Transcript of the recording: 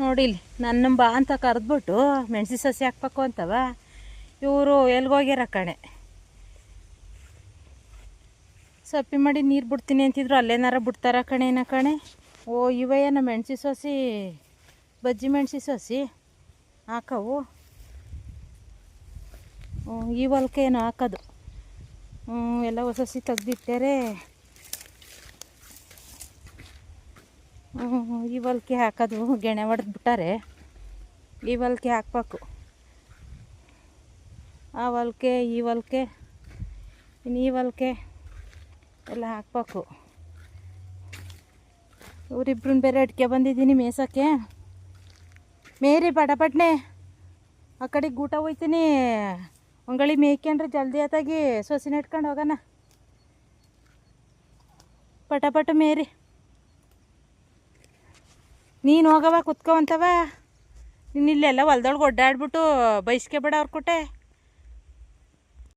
ನೋಡಿಲಿ ನನ್ನ ಬಾ ಅಂತ ಕರೆದ್ಬಿಟ್ಟು ಮೆಣಸಿ ಸಸಿ ಹಾಕ್ಬೇಕು ಅಂತವ. ಇವರು ಎಲ್ಗೋಗ್ಯಾರ ಕಣೆ. ಸಪ್ಪಿ ಮಾಡಿ ನೀರು ಬಿಡ್ತೀನಿ ಅಂತಿದ್ರು, ಅಲ್ಲೇನಾರ ಬಿಡ್ತಾರ ಕಣೇನ ಕಣೆ. ಓ ಇವೇನ ಮೆಣಸಿ ಸಸಿ, ಬಜ್ಜಿ ಮೆಣಸಿ ಸಸಿ ಹಾಕವು. ಈ ಹೊಲಕ್ಕೆ ಏನು ಹಾಕೋದು. ಎಲ್ಲ ಸಸಿ ತೆಗ್ದಿಟ್ಟಾರೆ. ಈ ಹೊಲಕ್ಕೆ ಹಾಕೋದು. ಗೆಣೆ ಹೊಡೆದ್ಬಿಟ್ಟಾರೆ. ಈ ಹೊಲಕ್ಕೆ ಹಾಕ್ಬೇಕು. ಆ ಹೊಲಕ್ಕೆ ಈ ಹೊಲಕ್ಕೆ ಇನ್ನು ಈ ಹೊಲಕ್ಕೆ ಎಲ್ಲ ಹಾಕ್ಬೇಕು. ಇವರಿಬ್ರನ್ನ ಬೇರೆ ಅಡ್ಕೆ ಬಂದಿದ್ದೀನಿ ಮೇಯ್ಸೋಕ್ಕೆ. ಮೇರಿ ಪಟಪಟ್ನೆ ಆ ಕಡೆಗೆ ಗೂಟ ಹೋಯ್ತೀನಿ. ಒಂಗಳಿ ಮೇಯ್ಕೊಂಡ್ರೆ ಜಲ್ದಿ ಆತಾಗಿ ಸೊಸಿನ ಇಟ್ಕೊಂಡು ಹೋಗೋಣ. ಪಟಪಟ ಮೇರಿ ನೀನು ಹೋಗವ ಕುತ್ಕೊ ಅಂತವ. ನೀನು ಇಲ್ಲೆಲ್ಲ ಹೊಲ್ದೊಳಗೆ ಒಡ್ಡಾಡ್ಬಿಟ್ಟು ಬೈಸ್ಕೆ ಬೇಡ ಅವ್ರ ಕೊಟ್ಟೆ.